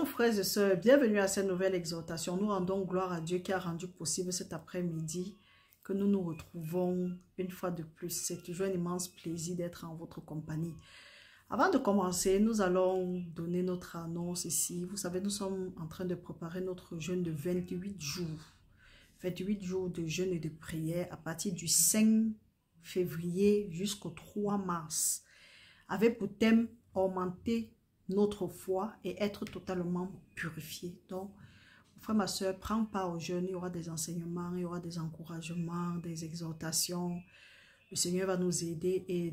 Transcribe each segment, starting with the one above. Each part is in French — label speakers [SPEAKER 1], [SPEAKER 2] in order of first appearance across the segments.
[SPEAKER 1] Bonjour frères et sœurs, bienvenue à cette nouvelle exhortation. Nous rendons gloire à Dieu qui a rendu possible cet après-midi que nous nous retrouvons une fois de plus. C'est toujours un immense plaisir d'être en votre compagnie. Avant de commencer, nous allons donner notre annonce ici. Vous savez, nous sommes en train de préparer notre jeûne de 28 jours. 28 jours de jeûne et de prière à partir du 5 février jusqu'au 3 mars. Avec pour thème augmenter notre foi et être totalement purifié. Donc, frère, ma soeur, prends part au jeûne. Il y aura des enseignements, il y aura des encouragements, des exhortations. Le Seigneur va nous aider et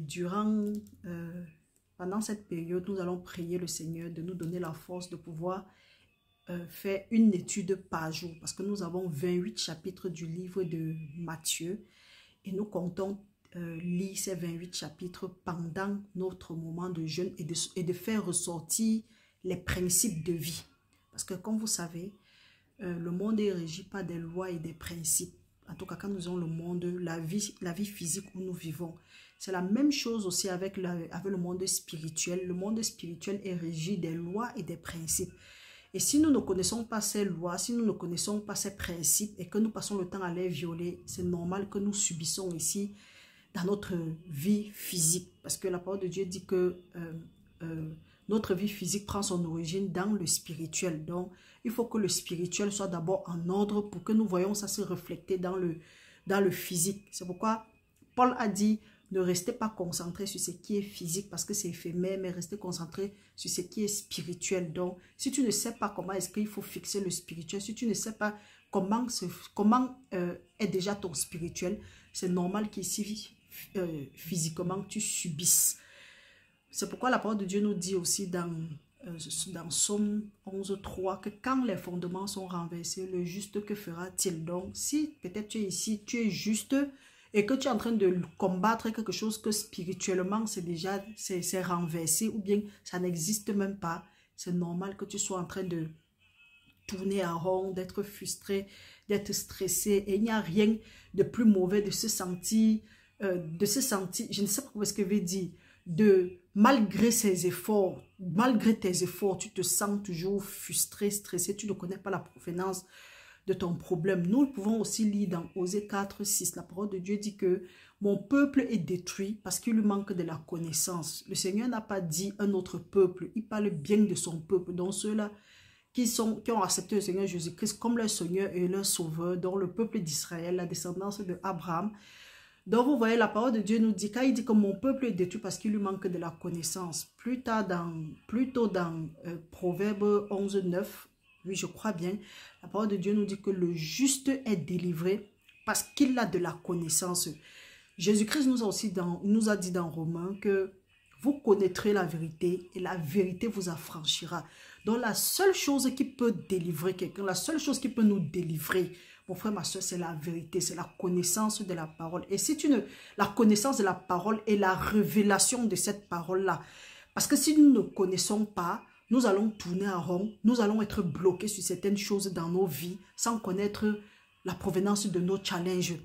[SPEAKER 1] pendant cette période, nous allons prier le Seigneur de nous donner la force de pouvoir faire une étude par jour. Parce que nous avons 28 chapitres du livre de Matthieu et nous comptons lire ces 28 chapitres pendant notre moment de jeûne et de faire ressortir les principes de vie. Parce que comme vous savez, le monde est régi par des lois et des principes. En tout cas, quand nous avons le monde, la vie physique où nous vivons. C'est la même chose aussi avec le monde spirituel. Le monde spirituel est régi des lois et des principes. Et si nous ne connaissons pas ces lois, si nous ne connaissons pas ces principes et que nous passons le temps à les violer, c'est normal que nous subissons ici dans notre vie physique. Parce que la parole de Dieu dit que notre vie physique prend son origine dans le spirituel. Donc, il faut que le spirituel soit d'abord en ordre pour que nous voyons ça se refléter dans le physique. C'est pourquoi Paul a dit, ne restez pas concentré sur ce qui est physique parce que c'est éphémère, mais restez concentré sur ce qui est spirituel. Donc, si tu ne sais pas comment est-ce qu'il faut fixer le spirituel, si tu ne sais pas comment est déjà ton spirituel, c'est normal qu'ici, physiquement, tu subisses. C'est pourquoi la parole de Dieu nous dit aussi dans Psaume 11.3 que quand les fondements sont renversés, le juste, que fera-t-il? Donc, si peut-être tu es ici, tu es juste et que tu es en train de combattre quelque chose que spirituellement c'est renversé ou bien ça n'existe même pas, c'est normal que tu sois en train de tourner en rond, d'être frustré, d'être stressé. Et il n'y a rien de plus mauvais de se sentir, je ne sais pas ce que je veux dire, malgré ses efforts, malgré tes efforts, tu te sens toujours frustré, stressé, tu ne connais pas la provenance de ton problème. Nous pouvons aussi lire dans Osée 4, 6, la parole de Dieu dit que mon peuple est détruit parce qu'il lui manque de la connaissance. Le Seigneur n'a pas dit un autre peuple, il parle bien de son peuple, donc ceux-là qui ont accepté le Seigneur Jésus-Christ comme leur Seigneur et leur Sauveur, dont le peuple d'Israël, la descendance de Abraham. Donc vous voyez, la parole de Dieu nous dit, quand il dit que mon peuple est détruit parce qu'il lui manque de la connaissance, plutôt dans Proverbe 11, 9, oui je crois bien, la parole de Dieu nous dit que le juste est délivré parce qu'il a de la connaissance. Jésus-Christ nous a dit dans Romains que vous connaîtrez la vérité et la vérité vous affranchira. Donc la seule chose qui peut délivrer quelqu'un, la seule chose qui peut nous délivrer, mon frère, ma soeur, c'est la vérité, c'est la connaissance de la parole. Et si la connaissance de la parole et la révélation de cette parole-là, parce que si nous ne connaissons pas, nous allons tourner en rond, nous allons être bloqués sur certaines choses dans nos vies sans connaître la provenance de nos challenges.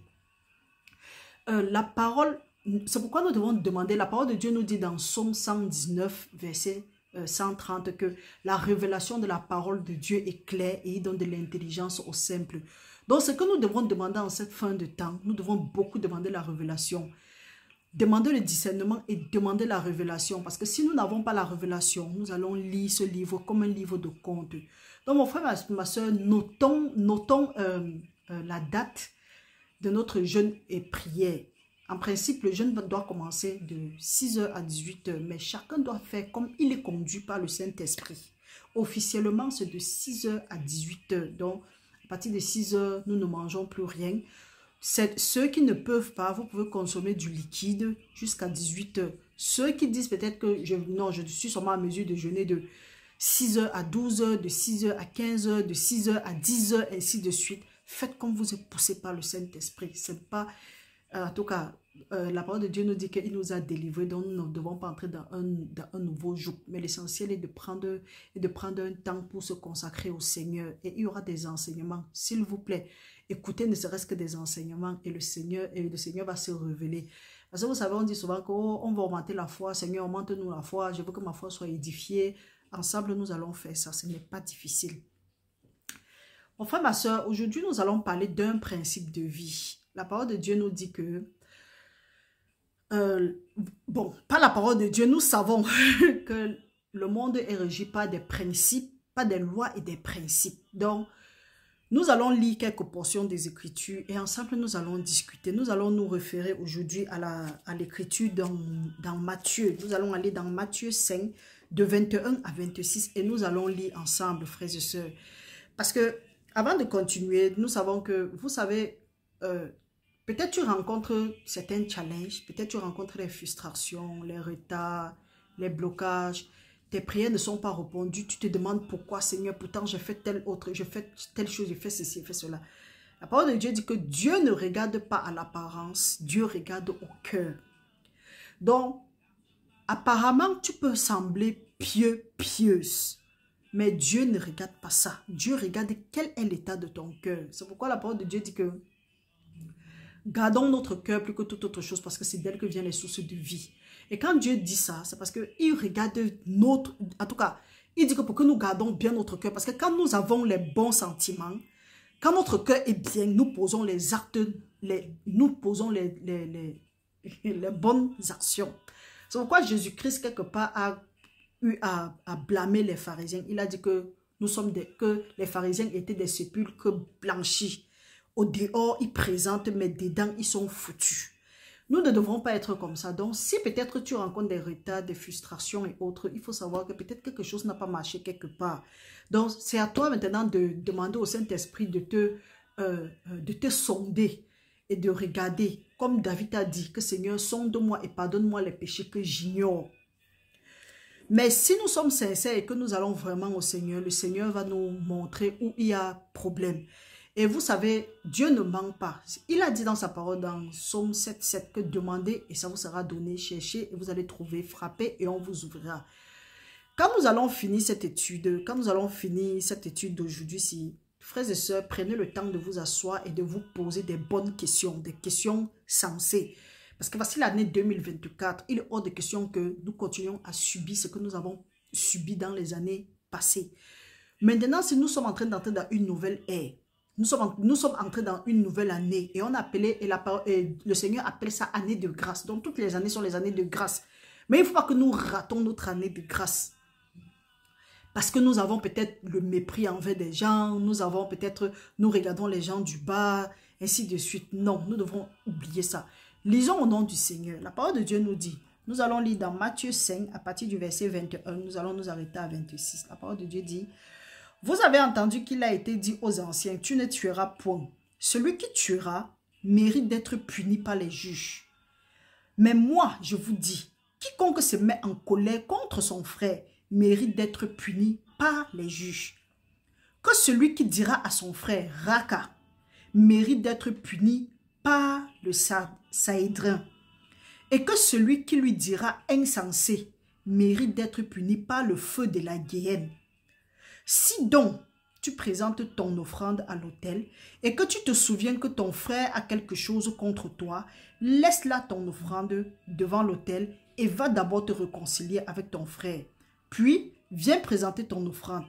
[SPEAKER 1] La parole, c'est pourquoi nous devons demander, la parole de Dieu nous dit dans Psaume 119, verset 130, que la révélation de la parole de Dieu est claire et il donne de l'intelligence aux simples. Donc, ce que nous devons demander en cette fin de temps, nous devons beaucoup demander la révélation. Demander le discernement et demander la révélation. Parce que si nous n'avons pas la révélation, nous allons lire ce livre comme un livre de contes. Donc, mon frère, ma soeur, notons la date de notre jeûne et prière. En principe, le jeûne doit commencer de 6h à 18h, mais chacun doit faire comme il est conduit par le Saint-Esprit. Officiellement, c'est de 6h à 18h. Donc, à partir de 6h, nous ne mangeons plus rien. Ceux qui ne peuvent pas, vous pouvez consommer du liquide jusqu'à 18h. Ceux qui disent peut-être que je suis seulement à mesure de jeûner de 6h à 12h, de 6h à 15h, de 6h à 10h, ainsi de suite. Faites comme vous êtes poussé par le Saint-Esprit. C'est pas, en tout cas, la parole de Dieu nous dit qu'il nous a délivrés, donc nous ne devons pas entrer dans un nouveau joug. Mais l'essentiel est de prendre un temps pour se consacrer au Seigneur. Et il y aura des enseignements. S'il vous plaît, écoutez ne serait-ce que des enseignements et le Seigneur va se révéler. Parce que vous savez, on dit souvent qu'on va augmenter la foi. Seigneur, augmente-nous la foi. Je veux que ma foi soit édifiée. ensemble, nous allons faire ça. Ce n'est pas difficile. Mon frère, ma soeur, aujourd'hui, nous allons parler d'un principe de vie. La parole de Dieu nous dit que, bon, pas la parole de Dieu, nous savons que le monde est régi par des principes, pas des lois et des principes. Donc, nous allons lire quelques portions des Écritures et ensemble, nous allons discuter. Nous allons nous référer aujourd'hui à l'Écriture dans Matthieu. Nous allons aller dans Matthieu 5, de 21 à 26 et nous allons lire ensemble, frères et sœurs. Parce que, avant de continuer, nous savons que, vous savez, peut-être tu rencontres certains challenges, peut-être tu rencontres les frustrations, les retards, les blocages. Tes prières ne sont pas répondues. Tu te demandes pourquoi, Seigneur, pourtant j'ai fait telle autre, j'ai fait telle chose, j'ai fait ceci, j'ai fait cela. La parole de Dieu dit que Dieu ne regarde pas à l'apparence, Dieu regarde au cœur. Donc, apparemment, tu peux sembler pieux, pieuse, mais Dieu ne regarde pas ça. Dieu regarde quel est l'état de ton cœur. C'est pourquoi la parole de Dieu dit que gardons notre cœur plus que toute autre chose parce que c'est d'elle que viennent les sources de vie. Et quand Dieu dit ça, c'est parce qu'il regarde notre... En tout cas, il dit que pour que nous gardons bien notre cœur, parce que quand nous avons les bons sentiments, quand notre cœur est bien, nous posons les actes, nous posons les bonnes actions. C'est pourquoi Jésus-Christ, quelque part, a eu à blâmer les pharisiens. Il a dit que que les pharisiens étaient des sépulcres blanchis. Au dehors, ils présentent, mais dedans, ils sont foutus. Nous ne devrons pas être comme ça. Donc, si peut-être tu rencontres des retards, des frustrations et autres, il faut savoir que peut-être quelque chose n'a pas marché quelque part. Donc, c'est à toi maintenant de demander au Saint-Esprit de te sonder et de regarder. Comme David a dit, que Seigneur, sonde-moi et pardonne-moi les péchés que j'ignore. Mais si nous sommes sincères et que nous allons vraiment au Seigneur, le Seigneur va nous montrer où il y a problème. Et vous savez, Dieu ne ment pas. Il a dit dans sa parole dans Psaume 7, que demandez et ça vous sera donné, cherchez et vous allez trouver, frappez et on vous ouvrira. Quand nous allons finir cette étude, d'aujourd'hui, frères et sœurs, prenez le temps de vous asseoir et de vous poser des bonnes questions, des questions sensées. Parce que voici l'année 2024, il est hors de question que nous continuions à subir ce que nous avons subi dans les années passées. Maintenant, si nous sommes en train d'entrer dans une nouvelle ère, nous sommes entrés dans une nouvelle année et on appelait, et le Seigneur appelle ça année de grâce. Donc toutes les années sont les années de grâce. Mais il ne faut pas que nous ratons notre année de grâce. Parce que nous avons peut-être le mépris envers des gens, nous regardons les gens du bas, ainsi de suite. Non, nous devons oublier ça. Lisons au nom du Seigneur. La parole de Dieu nous dit, nous allons lire dans Matthieu 5 à partir du verset 21, nous allons nous arrêter à 26. La parole de Dieu dit, vous avez entendu qu'il a été dit aux anciens, tu ne tueras point. Celui qui tuera mérite d'être puni par les juges. Mais moi, je vous dis, quiconque se met en colère contre son frère mérite d'être puni par les juges. Que celui qui dira à son frère, Raka, mérite d'être puni par le Sahédrin. Et que celui qui lui dira insensé mérite d'être puni par le feu de la Guéhenne. Si donc tu présentes ton offrande à l'autel et que tu te souviens que ton frère a quelque chose contre toi, laisse là ton offrande devant l'autel et va d'abord te réconcilier avec ton frère. Puis, viens présenter ton offrande.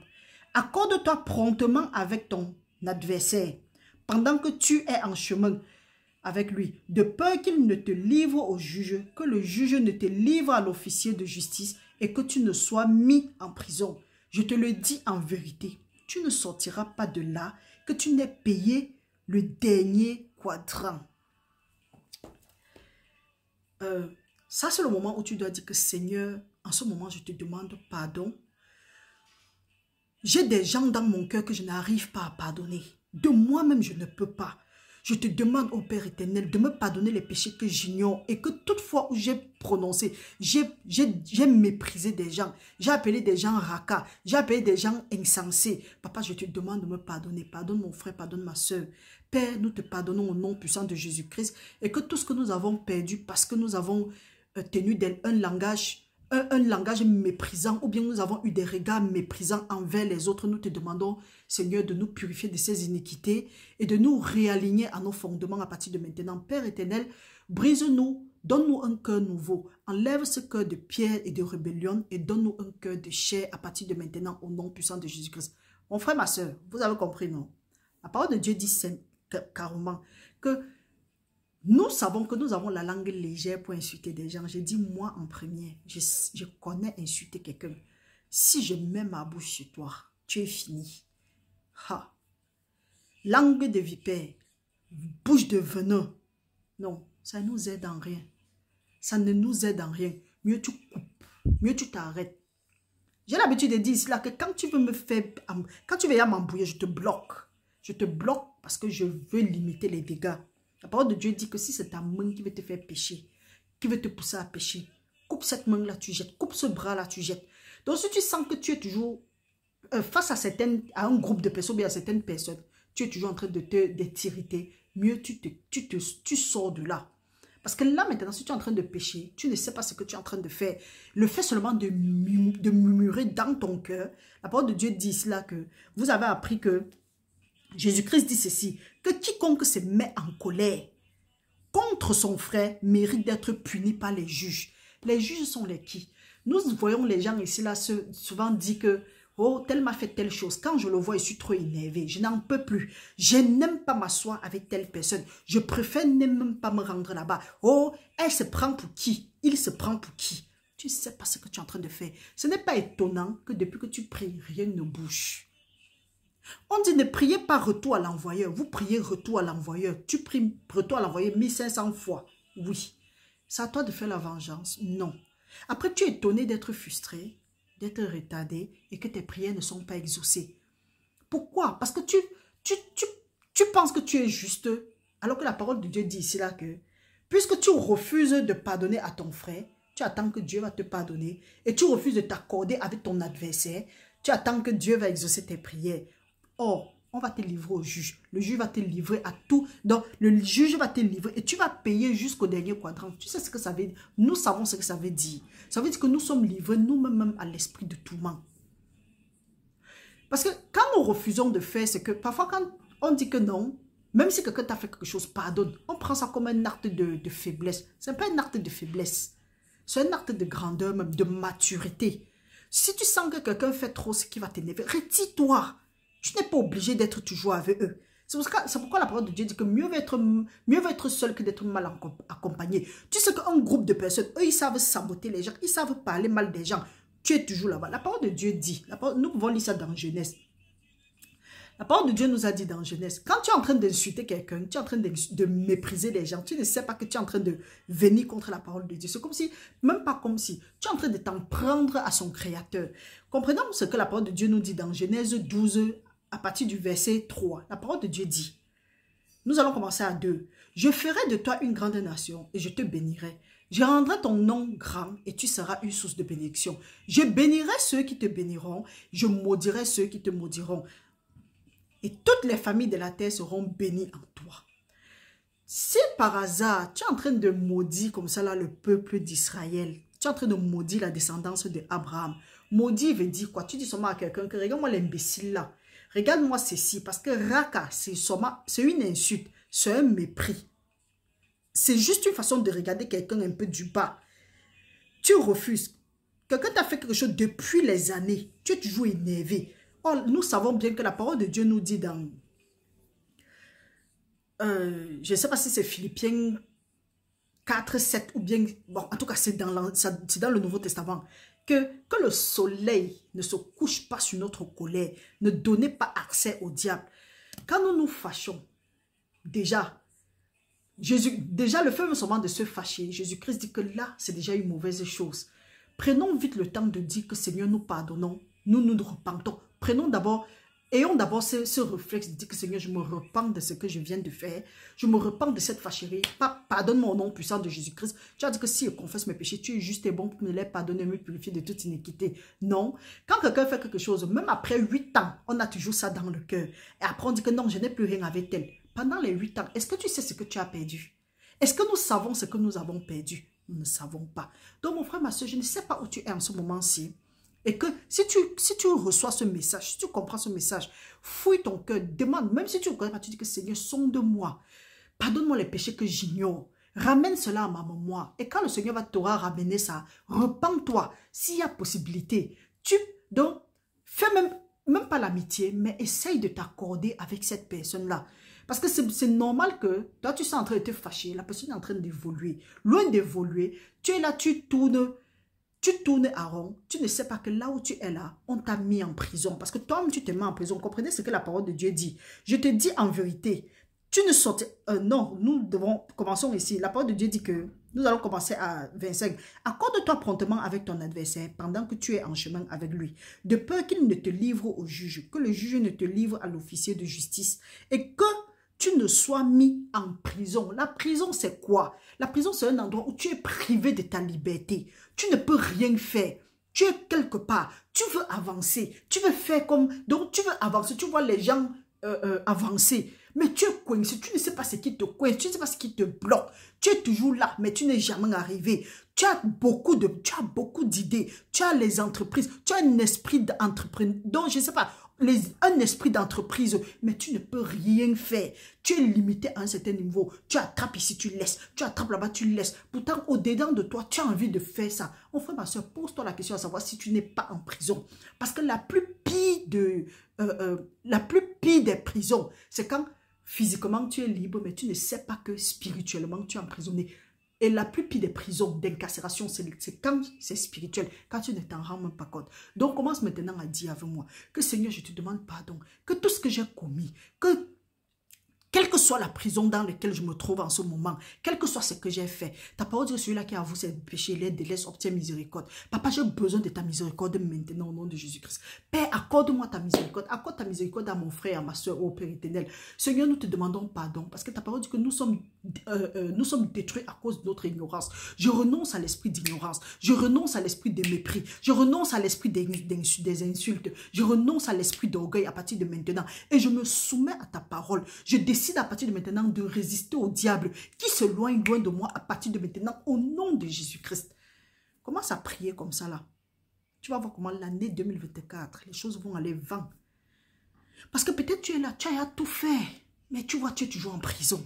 [SPEAKER 1] Accorde-toi promptement avec ton adversaire pendant que tu es en chemin avec lui, de peur qu'il ne te livre au juge, que le juge ne te livre à l'officier de justice et que tu ne sois mis en prison. Je te le dis en vérité, tu ne sortiras pas de là que tu n'aies payé le dernier quadrant. Ça, c'est le moment où tu dois dire que Seigneur, en ce moment, je te demande pardon. J'ai des gens dans mon cœur que je n'arrive pas à pardonner. De moi-même, je ne peux pas. Je te demande, ô Père éternel, de me pardonner les péchés que j'ignore et que toutefois où j'ai prononcé, j'ai méprisé des gens, j'ai appelé des gens raka, j'ai appelé des gens insensés. Papa, je te demande de me pardonner. Pardonne mon frère, pardonne ma soeur. Père, nous te pardonnons au nom puissant de Jésus-Christ et que tout ce que nous avons perdu parce que nous avons tenu un langage méprisant ou bien nous avons eu des regards méprisants envers les autres, nous te demandons, Seigneur, de nous purifier de ces iniquités et de nous réaligner à nos fondements à partir de maintenant. Père éternel, brise-nous Donne-nous un cœur nouveau. Enlève ce cœur de pierre et de rébellion et donne-nous un cœur de chair à partir de maintenant au nom puissant de Jésus-Christ. Mon frère, ma soeur, vous avez compris, non? La parole de Dieu dit carrément que nous savons que nous avons la langue légère pour insulter des gens. J'ai dit moi en premier, je connais insulter quelqu'un. Si je mets ma bouche sur toi, tu es fini. Ha. Langue de vipère, bouche de venin. Non, ça ne nous aide en rien. Ça ne nous aide en rien. Mieux tu coupes, mieux tu t'arrêtes. J'ai l'habitude de dire ici là que quand tu veux me faire, quand tu veux m'embrouiller, je te bloque. Je te bloque parce que je veux limiter les dégâts. La parole de Dieu dit que si c'est ta main qui veut te faire pécher, qui veut te pousser à pécher, coupe cette main-là, tu jettes. Coupe ce bras-là, tu jettes. Donc si tu sens que tu es toujours face à un groupe de personnes, ou bien à certaines personnes, tu es toujours en train de t'irriter, mieux tu sors de là. Parce que là maintenant, si tu es en train de pécher, tu ne sais pas ce que tu es en train de faire. Le fait seulement de murmurer dans ton cœur, la parole de Dieu dit cela que vous avez appris que Jésus-Christ dit ceci, que quiconque se met en colère contre son frère mérite d'être puni par les juges. Les juges sont les qui? Nous voyons les gens ici là souvent dire que oh, tel m'a fait telle chose. Quand je le vois, je suis trop énervé. Je n'en peux plus. Je n'aime pas m'asseoir avec telle personne. Je préfère ne même pas me rendre là-bas. Oh, elle se prend pour qui? Il se prend pour qui? Tu ne sais pas ce que tu es en train de faire. Ce n'est pas étonnant que depuis que tu pries, rien ne bouge. On dit ne priez pas retour à l'envoyeur. Vous priez retour à l'envoyeur. Tu pries retour à l'envoyeur 1500 fois. Oui. C'est à toi de faire la vengeance. Non. Après, tu es étonné d'être frustré, d'être retardé et que tes prières ne sont pas exaucées. Pourquoi? Parce que tu penses que tu es juste, alors que la parole de Dieu dit ici là que puisque tu refuses de pardonner à ton frère, tu attends que Dieu va te pardonner et tu refuses de t'accorder avec ton adversaire, tu attends que Dieu va exaucer tes prières. Or, on va te livrer au juge. Le juge va te livrer à tout. Donc, le juge va te livrer et tu vas payer jusqu'au dernier quadrant. Tu sais ce que ça veut dire? Nous savons ce que ça veut dire. Ça veut dire que nous sommes livrés nous-mêmes à l'esprit de tourment. Parce que quand nous refusons de faire ce que... Parfois, quand on dit que non, même si quelqu'un t'a fait quelque chose, pardonne. On prend ça comme un acte de faiblesse. Ce n'est pas un acte de faiblesse. C'est un acte de grandeur, même de maturité. Si tu sens que quelqu'un fait trop ce qui va t'énerver, retire-toi. Tu n'es pas obligé d'être toujours avec eux. C'est pourquoi la parole de Dieu dit que mieux vaut être seul que d'être mal accompagné. Tu sais qu'un groupe de personnes, eux, ils savent saboter les gens, ils savent parler mal des gens. Tu es toujours là-bas. La parole de Dieu dit, nous pouvons lire ça dans Genèse. La parole de Dieu nous a dit dans Genèse, quand tu es en train d'insulter quelqu'un, tu es en train de mépriser les gens, tu ne sais pas que tu es en train de venir contre la parole de Dieu. C'est comme si, même pas comme si, tu es en train de t'en prendre à son Créateur. Comprenons ce que la parole de Dieu nous dit dans Genèse 12, à partir du verset 3. La parole de Dieu dit, nous allons commencer à 2. Je ferai de toi une grande nation et je te bénirai. Je rendrai ton nom grand et tu seras une source de bénédiction. Je bénirai ceux qui te béniront, je maudirai ceux qui te maudiront. Et toutes les familles de la terre seront bénies en toi. Si par hasard, tu es en train de maudire comme ça là le peuple d'Israël, tu es en train de maudire la descendance d'Abraham, maudire veut dire quoi? Tu dis seulement à quelqu'un que regarde-moi l'imbécile là. Regarde-moi ceci, parce que Raka, c'est une insulte, c'est un mépris. C'est juste une façon de regarder quelqu'un un peu du bas. Tu refuses. Quelqu'un t'a fait quelque chose depuis les années. Tu es toujours énervé. Or, nous savons bien que la parole de Dieu nous dit dans... je ne sais pas si c'est Philippiens 4, 7 ou bien... Bon, en tout cas, c'est dans le Nouveau Testament. Que le soleil ne se couche pas sur notre colère. Ne donnez pas accès au diable. Quand nous nous fâchons, déjà le fait seulement de se fâcher, Jésus-Christ dit que là, c'est déjà une mauvaise chose. Prenons vite le temps de dire que Seigneur, nous pardonnons, nous nous repentons. Ayons d'abord ce réflexe de dire que Seigneur, je me repens de ce que je viens de faire. Je me repens de cette fâcherie. Pardonne-moi au nom puissant de Jésus-Christ. Tu as dit que si je confesse mes péchés, tu es juste et bon pour me les pardonner et me purifier de toute iniquité. Non. Quand quelqu'un fait quelque chose, même après 8 ans, on a toujours ça dans le cœur. Et après on dit que non, je n'ai plus rien avec elle. Pendant les 8 ans, est-ce que tu sais ce que tu as perdu? Est-ce que nous savons ce que nous avons perdu? Nous ne savons pas. Donc mon frère, ma soeur, je ne sais pas où tu es en ce moment-ci. Et que si tu reçois ce message, si tu comprends ce message, fouille ton cœur, demande, même si tu ne connais pas, tu dis que Seigneur, sonde-moi, pardonne-moi les péchés que j'ignore, Ramène cela à ma mémoire. Et quand le Seigneur t'aura ramené ça, repens-toi. S'il y a possibilité, donc, fais même pas l'amitié, mais essaye de t'accorder avec cette personne-là. Parce que c'est normal que toi, tu es en train de te fâcher, la personne est en train d'évoluer. Loin d'évoluer, tu es là, tu tournes à rond. Tu ne sais pas que là où tu es là, on t'a mis en prison. Parce que toi-même, tu te mets en prison. Comprenez ce que la parole de Dieu dit. Je te dis en vérité, tu ne sortais... non, commençons ici. La parole de Dieu dit que nous allons commencer à 25. Accorde-toi promptement avec ton adversaire pendant que tu es en chemin avec lui. De peur qu'il ne te livre au juge, que le juge ne te livre à l'officier de justice et que tu ne sois mis en prison. La prison, c'est quoi? La prison, c'est un endroit où tu es privé de ta liberté. Tu ne peux rien faire. Tu es quelque part. Tu veux avancer. Tu veux faire comme... Donc, tu veux avancer. Tu vois les gens avancer. Mais tu es coincé. Tu ne sais pas ce qui te coince. Tu ne sais pas ce qui te bloque. Tu es toujours là, mais tu n'es jamais arrivé. Tu as beaucoup d'idées. Tu as les entreprises. Tu as un esprit d'entrepreneur. Donc, je ne sais pas... un esprit d'entreprise, mais tu ne peux rien faire. Tu es limité à un certain niveau. Tu attrapes ici, tu laisses. Tu attrapes là-bas, tu laisses. Pourtant, au-dedans de toi, tu as envie de faire ça. Mon frère, ma soeur, pose-toi la question à savoir si tu n'es pas en prison. Parce que la plus pire des prisons, c'est quand physiquement tu es libre, mais tu ne sais pas que spirituellement tu es emprisonné. Et la plus pire des prisons d'incarcération, c'est quand c'est spirituel, quand tu ne t'en rends même pas compte. Donc, commence maintenant à dire avec moi que Seigneur, je te demande pardon, que tout ce que j'ai commis, que quelle que soit la prison dans laquelle je me trouve en ce moment, quel que soit ce que j'ai fait, ta parole dit celui-là qui avoue ses péchés, les délaisse, obtient miséricorde. Papa, j'ai besoin de ta miséricorde maintenant au nom de Jésus-Christ. Père, accorde-moi ta miséricorde. Accorde ta miséricorde à mon frère, à ma soeur, au Père éternel. Seigneur, nous te demandons pardon parce que ta parole dit que nous sommes détruits à cause de notre ignorance. Je renonce à l'esprit d'ignorance. Je renonce à l'esprit de mépris. Je renonce à l'esprit des insultes. Je renonce à l'esprit d'orgueil à partir de maintenant. Et je me soumets à ta parole. Je décide à partir de maintenant de résister au diable qui se loin de moi à partir de maintenant au nom de Jésus-Christ. Commence à prier comme ça là. Tu vas voir comment l'année 2024, les choses vont aller vent. Parce que peut-être tu es là, tu as tout fait. Mais tu vois, tu es toujours en prison.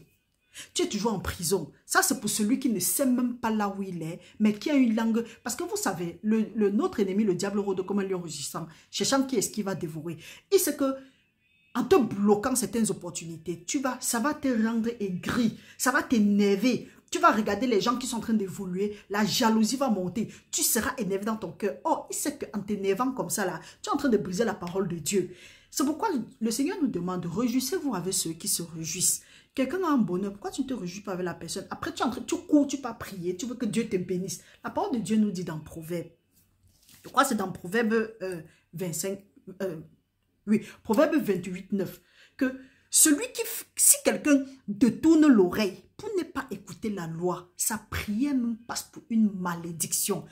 [SPEAKER 1] Tu es toujours en prison. Ça, c'est pour celui qui ne sait même pas là où il est, mais qui a une langue. Parce que vous savez, notre ennemi, le diable rôde comme un lion rugissant, cherchant qui est-ce qu'il va dévorer. Il sait que en te bloquant certaines opportunités, ça va te rendre aigri, ça va t'énerver. Tu vas regarder les gens qui sont en train d'évoluer, la jalousie va monter, tu seras énervé dans ton cœur. Oh, il sait qu'en t'énervant comme ça, là, tu es en train de briser la parole de Dieu. C'est pourquoi le Seigneur nous demande, réjouissez-vous avec ceux qui se réjouissent. Quelqu'un a un bonheur, pourquoi tu ne te réjouis pas avec la personne? Après, tu cours, tu vas prier, tu veux que Dieu te bénisse. La parole de Dieu nous dit dans Proverbe, je crois que c'est dans Proverbe 25, oui, Proverbe 28, 9, que si quelqu'un te tourne l'oreille pour ne pas écouter la loi, sa prière même passe pour une malédiction.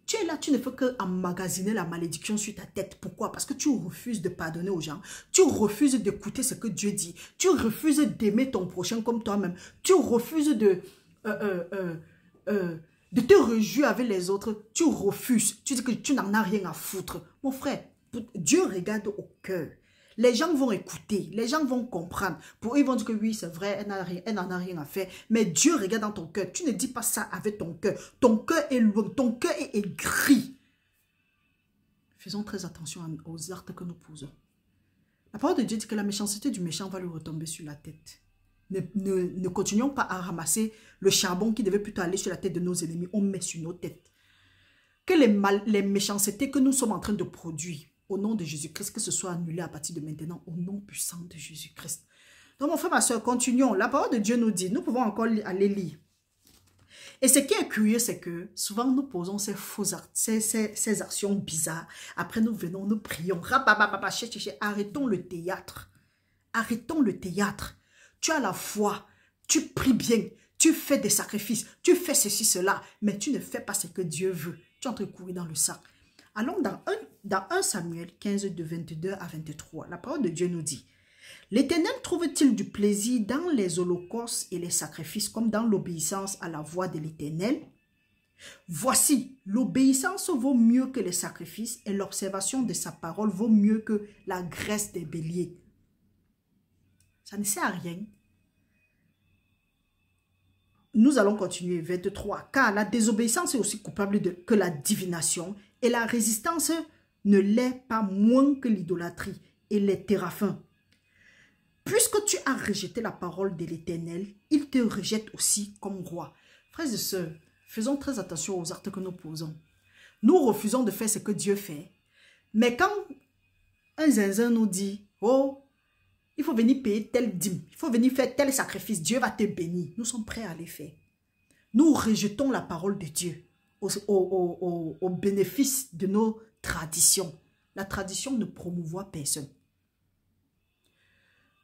[SPEAKER 1] Tu es là, tu ne fais qu'emmagasiner la malédiction sur ta tête. Pourquoi? Parce que tu refuses de pardonner aux gens. Tu refuses d'écouter ce que Dieu dit. Tu refuses d'aimer ton prochain comme toi-même. Tu refuses de te réjouir avec les autres. Tu refuses. Tu dis que tu n'en as rien à foutre. Mon frère, Dieu regarde au cœur. Les gens vont écouter, les gens vont comprendre. Pour eux, ils vont dire que oui, c'est vrai, elle n'en a rien à faire. Mais Dieu regarde dans ton cœur. Tu ne dis pas ça avec ton cœur. Ton cœur est loin, ton cœur est aigri. Faisons très attention aux actes que nous posons. La parole de Dieu dit que la méchanceté du méchant va lui retomber sur la tête. Ne continuons pas à ramasser le charbon qui devait plutôt aller sur la tête de nos ennemis. On met sur nos têtes. Que les méchancetés que nous sommes en train de produire, au nom de Jésus-Christ, que ce soit annulé à partir de maintenant, au nom puissant de Jésus-Christ. Donc, mon frère, ma soeur, continuons. La parole de Dieu nous dit, nous pouvons encore aller lire. Et ce qui est curieux, c'est que souvent, nous posons ces actions bizarres. Après, nous venons, nous prions. Arrêtons le théâtre. Arrêtons le théâtre. Tu as la foi, tu pries bien, tu fais des sacrifices, tu fais ceci, cela, mais tu ne fais pas ce que Dieu veut. Tu es en train de courir dans le sang. Allons dans 1 Samuel 15, de 22 à 23. La parole de Dieu nous dit, « L'Éternel trouve-t-il du plaisir dans les holocaustes et les sacrifices comme dans l'obéissance à la voix de l'Éternel? Voici, l'obéissance vaut mieux que les sacrifices et l'observation de sa parole vaut mieux que la graisse des béliers. » Ça ne sert à rien. Nous allons continuer, 23. Car la désobéissance est aussi coupable que la divination et la résistance ne l'est pas moins que l'idolâtrie et les téraphins. Puisque tu as rejeté la parole de l'Éternel, il te rejette aussi comme roi. Frères et sœurs, faisons très attention aux actes que nous posons. Nous refusons de faire ce que Dieu fait. Mais quand un zinzin nous dit, oh, il faut venir payer tel dîme, il faut venir faire tel sacrifice, Dieu va te bénir. Nous sommes prêts à les faire. Nous rejetons la parole de Dieu au bénéfice de nos traditions. La tradition ne promouvoit personne.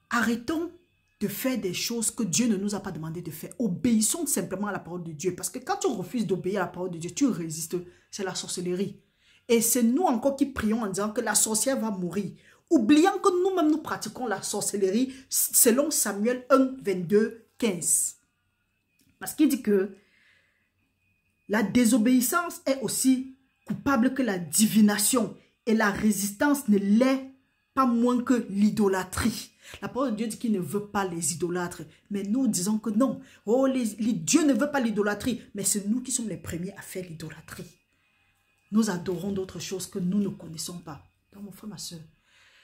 [SPEAKER 1] Arrêtons de faire des choses que Dieu ne nous a pas demandé de faire. Obéissons simplement à la parole de Dieu. Parce que quand tu refuses d'obéir à la parole de Dieu, tu résistes. C'est la sorcellerie. Et c'est nous encore qui prions en disant que la sorcière va mourir. Oubliant que nous-mêmes nous pratiquons la sorcellerie selon Samuel 1, 22, 15. Parce qu'il dit que la désobéissance est aussi coupable que la divination. Et la résistance ne l'est pas moins que l'idolâtrie. La parole de Dieu dit qu'il ne veut pas les idolâtres. Mais nous disons que non. Oh, Dieu ne veut pas l'idolâtrie. Mais c'est nous qui sommes les premiers à faire l'idolâtrie. Nous adorons d'autres choses que nous ne connaissons pas. Donc mon frère, ma soeur,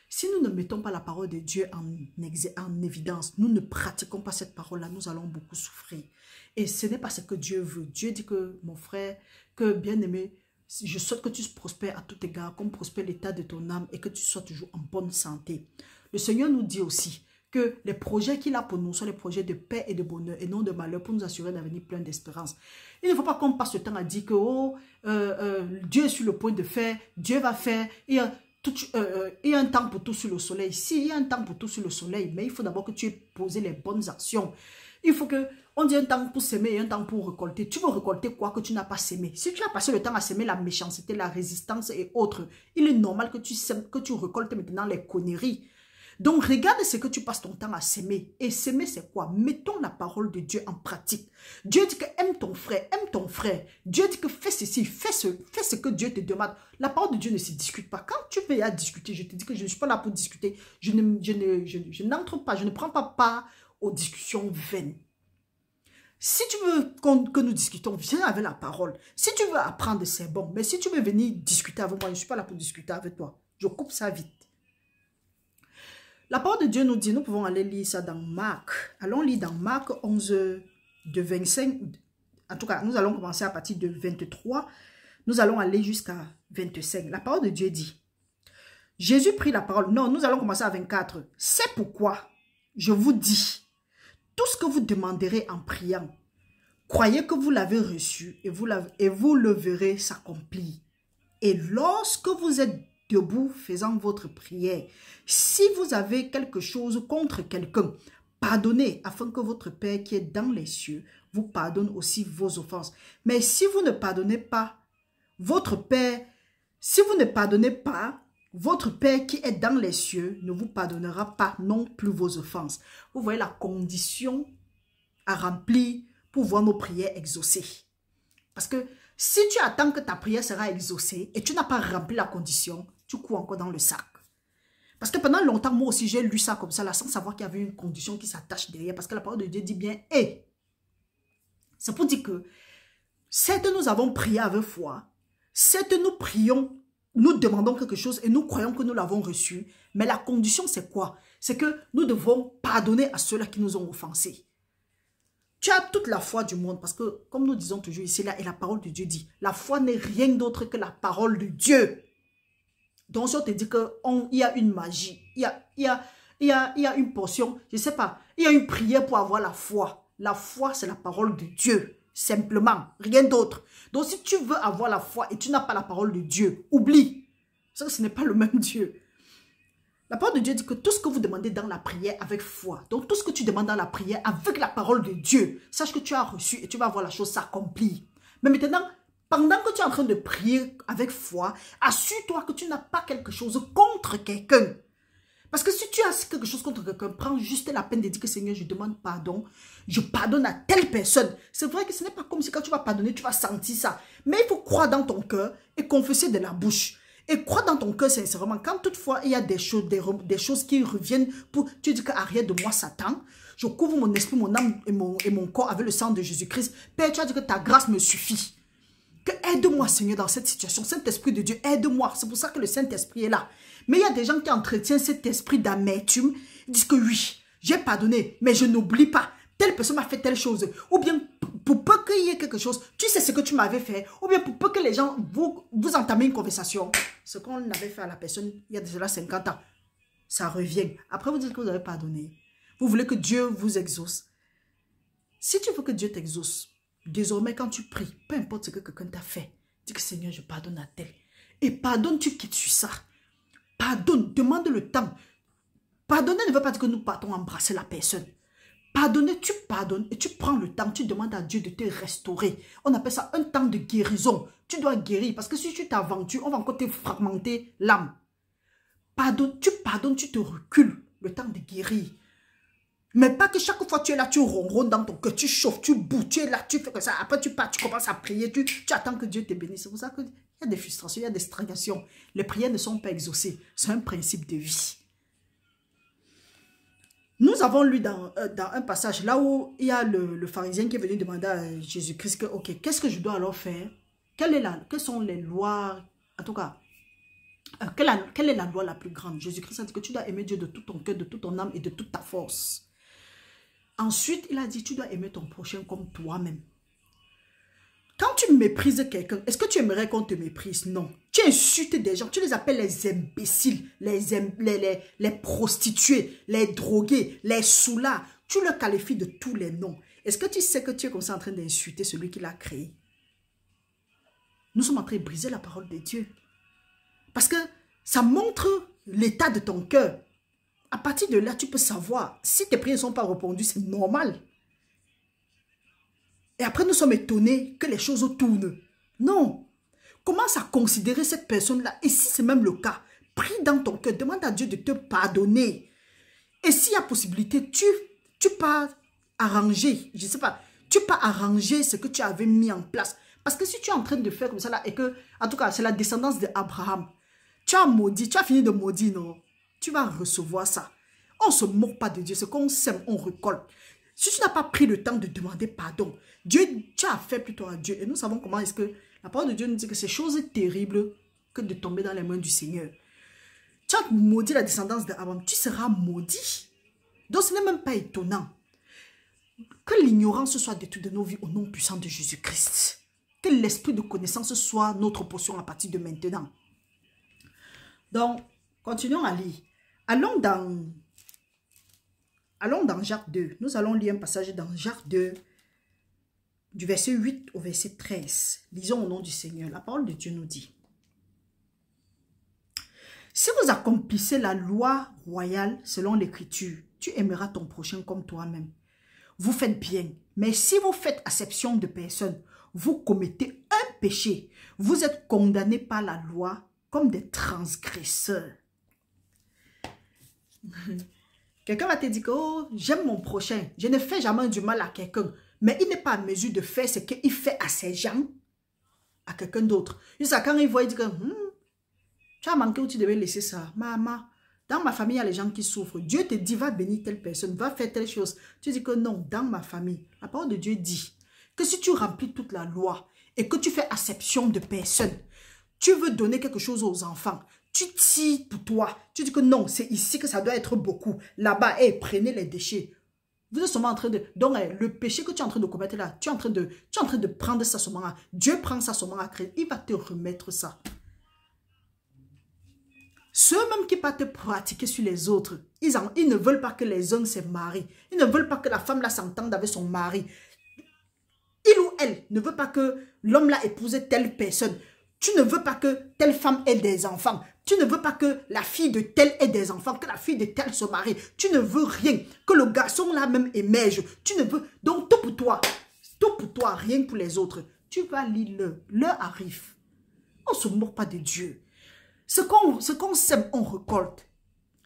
[SPEAKER 1] si nous ne mettons pas la parole de Dieu en évidence, nous ne pratiquons pas cette parole-là, nous allons beaucoup souffrir. Et ce n'est pas ce que Dieu veut. Dieu dit que, mon frère, que bien-aimé, je souhaite que tu prospères à tout égard, comme prospère l'état de ton âme et que tu sois toujours en bonne santé. Le Seigneur nous dit aussi que les projets qu'il a pour nous sont les projets de paix et de bonheur et non de malheur pour nous assurer un avenir plein d'espérance. Il ne faut pas qu'on passe le temps à dire que oh, Dieu est sur le point de faire, Dieu va faire, il y a un temps pour tout sur le soleil. Si, il y a un temps pour tout sur le soleil, mais il faut d'abord que tu aies posé les bonnes actions. Il faut que, on dit un temps pour s'aimer et un temps pour récolter. Tu veux récolter quoi que tu n'as pas sémé? Si tu as passé le temps à s'aimer la méchanceté, la résistance et autres, il est normal que tu sèmes, que tu récoltes maintenant les conneries. Donc, regarde ce que tu passes ton temps à s'aimer. Et s'aimer, c'est quoi? Mettons la parole de Dieu en pratique. Dieu dit que aime ton frère, aime ton frère. Dieu dit que fais ceci, fais ce que Dieu te demande. La parole de Dieu ne se discute pas. Quand tu veux à discuter, je te dis que je ne suis pas là pour discuter. Je n'entre pas, je ne prends pas part aux discussions vaines. Si tu veux que nous discutons, viens avec la parole. Si tu veux apprendre, c'est bon. Mais si tu veux venir discuter avec moi, je ne suis pas là pour discuter avec toi. Je coupe ça vite. La parole de Dieu nous dit, nous pouvons aller lire ça dans Marc. Allons lire dans Marc 11, de 25. En tout cas, nous allons commencer à partir de 23. Nous allons aller jusqu'à 25. La parole de Dieu dit, Jésus prit la parole. Non, nous allons commencer à 24. C'est pourquoi je vous dis, tout ce que vous demanderez en priant, croyez que vous l'avez reçu et vous le verrez s'accomplir. Et lorsque vous êtes debout faisant votre prière, si vous avez quelque chose contre quelqu'un, pardonnez afin que votre Père qui est dans les cieux vous pardonne aussi vos offenses. Mais si vous ne pardonnez pas, votre Père qui est dans les cieux ne vous pardonnera pas non plus vos offenses. Vous voyez la condition à remplir pour voir nos prières exaucées. Parce que si tu attends que ta prière sera exaucée et tu n'as pas rempli la condition, tu cours encore dans le sac. Parce que pendant longtemps, moi aussi, j'ai lu ça comme ça, là, sans savoir qu'il y avait une condition qui s'attache derrière. Parce que la parole de Dieu dit bien, hey, c'est pour dire que, certes, nous avons prié avec foi, certes, nous prions, nous demandons quelque chose et nous croyons que nous l'avons reçu. Mais la condition, c'est quoi? C'est que nous devons pardonner à ceux-là qui nous ont offensés. Tu as toute la foi du monde parce que, comme nous disons toujours ici, là, et la parole de Dieu dit, la foi n'est rien d'autre que la parole de Dieu. Donc, si on te dit qu'il y a une magie, il y a une portion, je ne sais pas, il y a une prière pour avoir la foi. La foi, c'est la parole de Dieu, simplement, rien d'autre. Donc, si tu veux avoir la foi et tu n'as pas la parole de Dieu, oublie. Ça, ce n'est pas le même Dieu. La parole de Dieu dit que tout ce que vous demandez dans la prière avec foi, donc tout ce que tu demandes dans la prière avec la parole de Dieu, sache que tu as reçu et tu vas voir la chose s'accomplir. Mais maintenant, pendant que tu es en train de prier avec foi, assure-toi que tu n'as pas quelque chose contre quelqu'un. Parce que si tu as quelque chose contre quelqu'un, prends juste la peine de dire que Seigneur, je demande pardon. Je pardonne à telle personne. C'est vrai que ce n'est pas comme si quand tu vas pardonner, tu vas sentir ça. Mais il faut croire dans ton cœur et confesser de la bouche. Et crois dans ton cœur sincèrement, quand toutefois il y a des choses qui reviennent pour... Tu dis qu'arrière de moi, Satan, je couvre mon esprit, mon âme et mon corps avec le sang de Jésus-Christ. Père, tu as dit que ta grâce me suffit. Que aide-moi, Seigneur, dans cette situation. Saint-Esprit de Dieu, aide-moi. C'est pour ça que le Saint-Esprit est là. Mais il y a des gens qui entretiennent cet esprit d'amertume. Ils disent que oui, j'ai pardonné, mais je n'oublie pas. Telle personne m'a fait telle chose. Ou bien, pour peu qu'il y ait quelque chose, tu sais ce que tu m'avais fait. Ou bien, pour peu que les gens, vous entamez une conversation. Ce qu'on avait fait à la personne, il y a déjà 50 ans. Ça revient. Après, vous dites que vous avez pardonné. Vous voulez que Dieu vous exauce. Si tu veux que Dieu t'exauce, désormais, quand tu pries, peu importe ce que quelqu'un t'a fait, dis que Seigneur, je pardonne à tel. Et pardonne, tu quittes sur ça. Pardonne, demande le temps. Pardonner ne veut pas dire que nous partons embrasser la personne. Pardonner, tu pardonnes et tu prends le temps, tu demandes à Dieu de te restaurer. On appelle ça un temps de guérison. Tu dois guérir parce que si tu t'aventures, on va encore te fragmenter l'âme. Pardonne, tu te recules, le temps de guérir. Mais pas que chaque fois tu es là, tu ronronnes dans ton cœur, tu chauffes, tu bouges, tu es là, tu fais comme ça. Après tu pars, tu commences à prier, tu attends que Dieu te bénisse. C'est pour ça qu'il y a des frustrations, il y a des stagnations. Les prières ne sont pas exaucées. C'est un principe de vie. Nous avons lu dans un passage là où il y a le pharisien qui est venu demander à Jésus-Christ que, ok, qu'est-ce que je dois alors faire? Quelles sont les lois, en tout cas, quelle est la loi la plus grande? Jésus-Christ a dit que tu dois aimer Dieu de tout ton cœur, de toute ton âme et de toute ta force. Ensuite, il a dit, tu dois aimer ton prochain comme toi-même. Quand tu méprises quelqu'un, est-ce que tu aimerais qu'on te méprise? Non. Tu insultes des gens, tu les appelles les imbéciles, les prostituées, les drogués, les soulards. Tu leur qualifies de tous les noms. Est-ce que tu sais que tu es comme ça en train d'insulter celui qui l'a créé? Nous sommes en train de briser la parole de Dieu. Parce que ça montre l'état de ton cœur. À partir de là, tu peux savoir si tes prières ne sont pas répondues, c'est normal. Et après, nous sommes étonnés que les choses tournent. Non. Commence à considérer cette personne-là. Et si c'est même le cas, prie dans ton cœur. Demande à Dieu de te pardonner. Et s'il y a possibilité, tu peux arranger, je ne sais pas, tu peux arranger ce que tu avais mis en place. Parce que si tu es en train de faire comme ça là, et que, en tout cas, c'est la descendance d'Abraham, tu as maudit, tu as fini de maudire, non? Tu vas recevoir ça. On ne se moque pas de Dieu. C'est qu'on sème, on récolte. Si tu n'as pas pris le temps de demander pardon, Dieu, tu as fait plutôt à Dieu. Et nous savons comment est-ce que la parole de Dieu nous dit que c'est chose terrible que de tomber dans les mains du Seigneur. Tu as maudit la descendance d'Abraham, tu seras maudit. Donc ce n'est même pas étonnant que l'ignorance soit détruite de nos vies au nom puissant de Jésus-Christ. Que l'esprit de connaissance soit notre portion à partir de maintenant. Donc, continuons à lire. Allons dans Jacques 2. Nous allons lire un passage dans Jacques 2, du verset 8 au verset 13. Lisons au nom du Seigneur. La parole de Dieu nous dit: si vous accomplissez la loi royale selon l'écriture, tu aimeras ton prochain comme toi-même. Vous faites bien. Mais si vous faites acception de personne, vous commettez un péché. Vous êtes condamnés par la loi comme des transgresseurs. Quelqu'un va te dire que oh, j'aime mon prochain. Je ne fais jamais du mal à quelqu'un. Mais il n'est pas à mesure de faire ce qu'il fait à ces gens, à quelqu'un d'autre. Jusqu'à quand il voit, il dit que tu as manqué ou tu devais laisser ça. Maman, dans ma famille, il y a les gens qui souffrent. Dieu te dit, va bénir telle personne, va faire telle chose. Tu dis que non, dans ma famille. La parole de Dieu dit que si tu remplis toute la loi et que tu fais acception de personne, tu veux donner quelque chose aux enfants. Tu tires pour toi. Tu dis que non, c'est ici que ça doit être beaucoup. Là-bas, prenez les déchets. Vous êtes seulement en train de... Donc, le péché que tu es en train de commettre là, tu es en train de prendre ça seulement là. Dieu prend ça seulement à créer. Il va te remettre ça. Ceux-mêmes qui partent pratiquer sur les autres, ils ne veulent pas que les hommes se marient. Ils ne veulent pas que la femme là s'entende avec son mari. Il ou elle ne veut pas que l'homme là épouse telle personne. Tu ne veux pas que telle femme ait des enfants. Tu ne veux pas que la fille de telle ait des enfants, que la fille de telle se marie. Tu ne veux rien. Que le garçon là même émerge. Tu ne veux... Donc tout pour toi, rien pour les autres. Tu vas lire l'heure arrive. On ne se moque pas de Dieu. Ce qu'on sème, on récolte.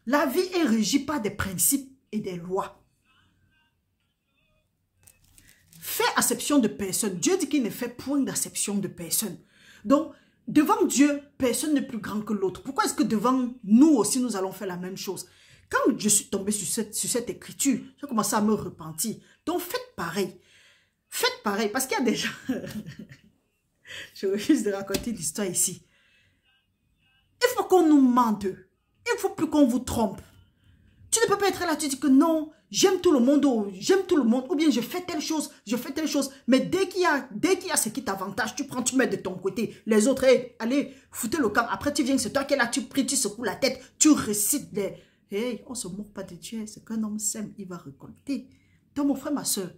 [SPEAKER 1] La vie est régie par des principes et des lois. Fais acception de personne. Dieu dit qu'il ne fait point d'acception de personne. Donc, Devant Dieu, personne n'est plus grand que l'autre. Pourquoi est-ce que devant nous aussi, nous allons faire la même chose? Quand je suis tombée sur cette écriture, j'ai commencé à me repentir. Donc, faites pareil. Faites pareil, parce qu'il y a des gens... Je refuse de raconter l'histoire ici. Il faut qu'on nous mente. Il ne faut plus qu'on vous trompe. Tu ne peux pas être là, tu dis que non, j'aime tout le monde, ou bien je fais telle chose, mais dès qu'il y a ce qui t'avantage, tu prends, tu mets de ton côté. Les autres, hey, allez, foutez le camp. Après, tu viens, c'est toi qui es là, tu pries, tu secoues la tête, tu récites des... Hey, on ne se moque pas de Dieu, c'est qu'un homme sème, il va récolter. Donc, mon frère, ma soeur,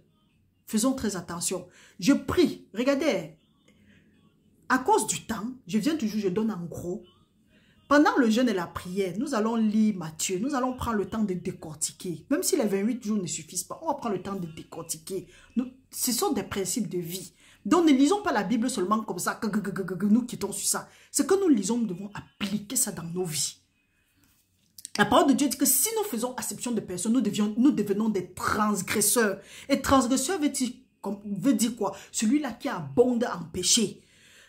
[SPEAKER 1] faisons très attention. Je prie, regardez, à cause du temps, je viens toujours, je donne en gros. Pendant le jeûne et la prière, nous allons lire Matthieu, nous allons prendre le temps de décortiquer. Même si les 28 jours ne suffisent pas, on va prendre le temps de décortiquer. Ce sont des principes de vie. Donc ne lisons pas la Bible seulement comme ça, que nous quittons sur ça. Ce que nous lisons, nous devons appliquer ça dans nos vies. La parole de Dieu dit que si nous faisons acception de personnes, nous devenons des transgresseurs. Et transgresseur veut dire quoi? Celui-là qui abonde en péché.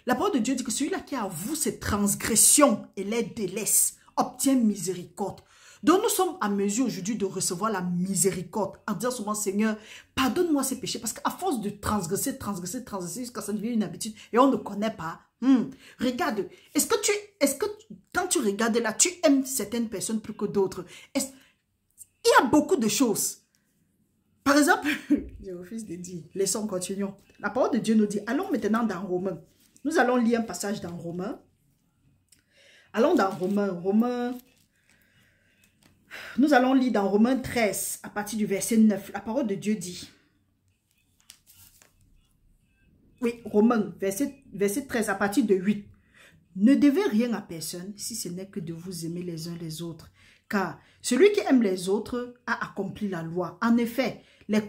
[SPEAKER 1] La parole de Dieu dit que celui-là qui avoue ses transgressions et les délaisse, obtient miséricorde. Donc nous sommes à mesure aujourd'hui de recevoir la miséricorde en disant souvent, Seigneur, pardonne-moi ces péchés. Parce qu'à force de transgresser jusqu'à ça devient une habitude et on ne connaît pas. Regarde, est-ce que quand tu regardes là, tu aimes certaines personnes plus que d'autres? Il y a beaucoup de choses. Par exemple, je refuse de dire, laissons, continuons. La parole de Dieu nous dit, allons maintenant dans Romains. Nous allons lire un passage dans Romains. Allons dans Romains. Nous allons lire dans Romains 13, à partir du verset 9. La parole de Dieu dit. Oui, Romains, verset 13, à partir de 8. Ne devez rien à personne, si ce n'est que de vous aimer les uns les autres. Car celui qui aime les autres a accompli la loi. En effet, les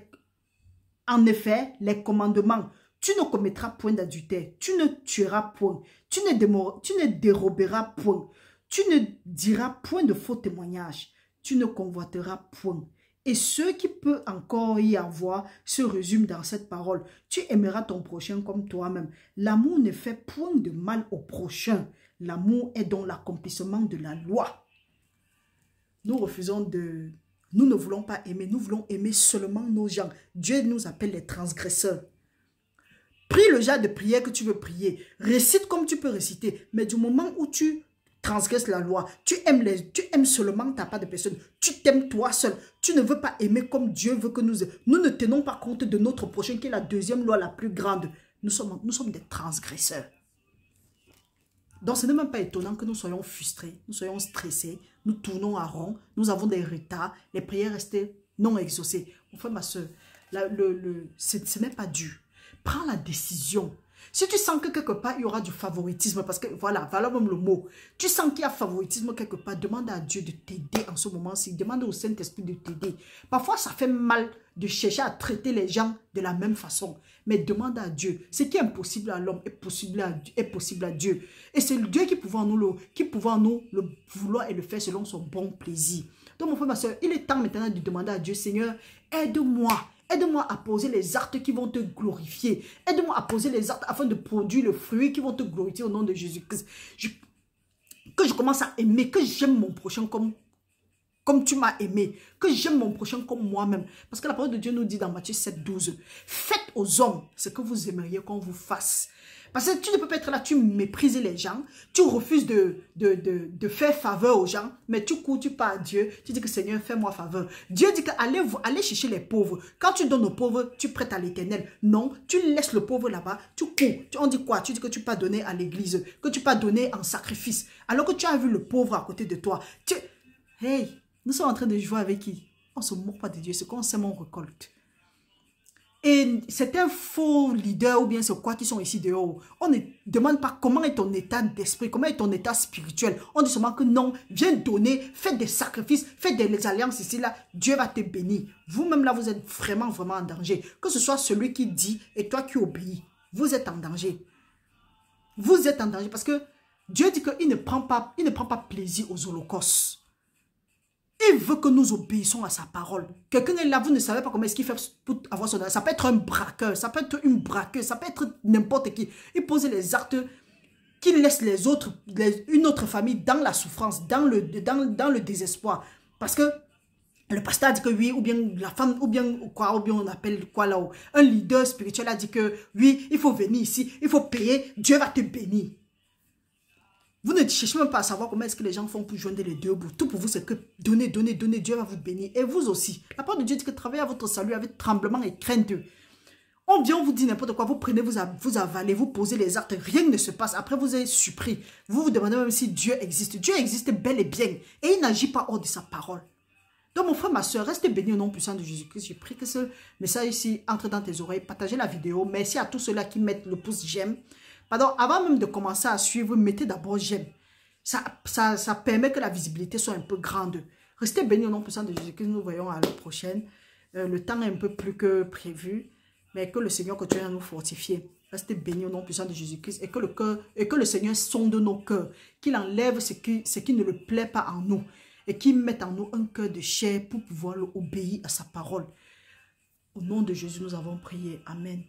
[SPEAKER 1] commandements... Tu ne commettras point d'adultère, tu ne tueras point, tu ne déroberas point, tu ne diras point de faux témoignages, tu ne convoiteras point. Et ce qui peut encore y avoir se résume dans cette parole. Tu aimeras ton prochain comme toi-même. L'amour ne fait point de mal au prochain. L'amour est donc l'accomplissement de la loi. Nous refusons de... Nous ne voulons pas aimer, nous voulons aimer seulement nos gens. Dieu nous appelle les transgresseurs. Prie le genre de prière que tu veux prier. Récite comme tu peux réciter. Mais du moment où tu transgresses la loi, tu aimes seulement ta part de personne. Tu t'aimes toi seul. Tu ne veux pas aimer comme Dieu veut que nous aimes. Nous ne tenons pas compte de notre prochain qui est la deuxième loi la plus grande. Nous sommes des transgresseurs. Donc ce n'est même pas étonnant que nous soyons frustrés, nous soyons stressés, nous tournons à rond, nous avons des retards, les prières restent non exaucées. Mon frère, ma soeur, ce n'est pas dur. Prends la décision. Si tu sens que quelque part, il y aura du favoritisme, parce que voilà même le mot. Tu sens qu'il y a favoritisme quelque part, demande à Dieu de t'aider en ce moment-ci. Demande au Saint-Esprit de t'aider. Parfois, ça fait mal de chercher à traiter les gens de la même façon. Mais demande à Dieu. Ce qui est impossible à l'homme est possible à Dieu. Et c'est Dieu qui pouvait en nous le vouloir et le faire selon son bon plaisir. Donc, mon frère, ma soeur, il est temps maintenant de demander à Dieu, Seigneur, aide-moi. Aide-moi à poser les actes qui vont te glorifier. Aide-moi à poser les actes afin de produire le fruit qui vont te glorifier au nom de Jésus-Christ. Que je commence à aimer, que j'aime mon prochain comme tu m'as aimé. Que j'aime mon prochain comme moi-même. Parce que la parole de Dieu nous dit dans Matthieu 7, 12. Faites aux hommes ce que vous aimeriez qu'on vous fasse. Parce que tu ne peux pas être là, tu méprises les gens, tu refuses de faire faveur aux gens, mais tu cours, tu pars à Dieu, tu dis que Seigneur, fais-moi faveur. Dieu dit que allez chercher les pauvres. Quand tu donnes aux pauvres, tu prêtes à l'Éternel. Non, tu laisses le pauvre là-bas, tu cours. On dit quoi? Tu dis que tu peux donner à l'église, que tu peux donner en sacrifice. Alors que tu as vu le pauvre à côté de toi. Hey, nous sommes en train de jouer avec qui? On ne se moque pas de Dieu, c'est qu'on sème, on récolte. Et c'est un faux leader ou bien c'est quoi qui sont ici dehors. On ne demande pas comment est ton état d'esprit, comment est ton état spirituel. On dit seulement que non, viens donner, fais des sacrifices, fais des alliances ici, là. Dieu va te bénir. Vous-même là, vous êtes vraiment en danger. Que ce soit celui qui dit et toi qui obéis, vous êtes en danger. Vous êtes en danger parce que Dieu dit qu'il ne prend pas plaisir aux holocaustes. Il veut que nous obéissons à sa parole. Quelqu'un est là, vous ne savez pas comment est-ce qu'il fait pour avoir son... Ça peut être un braqueur, ça peut être une braqueuse, ça peut être n'importe qui. Il pose les actes qu'il laisse les autres, une autre famille dans la souffrance, dans le désespoir. Parce que le pasteur a dit que oui, ou bien la femme, ou bien on appelle quoi là-haut. Un leader spirituel a dit que oui, il faut venir ici, il faut payer, Dieu va te bénir. Vous ne cherchez même pas à savoir comment est-ce que les gens font pour joindre les deux bouts. Tout pour vous, c'est que donnez, Dieu va vous bénir. Et vous aussi. La part de Dieu dit que travaillez à votre salut avec tremblement et crainte. On vient, on vous dit n'importe quoi, vous prenez, vous avalez, vous posez les actes, rien ne se passe. Après, vous êtes surpris. Vous vous demandez même si Dieu existe. Dieu existe bel et bien. Et il n'agit pas hors de sa parole. Donc, mon frère, ma soeur, restez bénis au nom puissant de Jésus-Christ. Je prie que ce message ici entre dans tes oreilles. Partagez la vidéo. Merci à tous ceux-là qui mettent le pouce j'aime. Pardon, avant même de commencer à suivre, mettez d'abord j'aime. Ça permet que la visibilité soit un peu grande. Restez bénis au nom puissant de Jésus-Christ. Nous voyons à la prochaine. Le temps est un peu plus que prévu. Mais que le Seigneur continue à nous fortifier. Restez bénis au nom puissant de Jésus-Christ. Et que le Seigneur sonde nos cœurs. Qu'il enlève ce qui ne le plaît pas en nous. Et qu'il mette en nous un cœur de chair pour pouvoir obéir à sa parole. Au nom de Jésus, nous avons prié. Amen.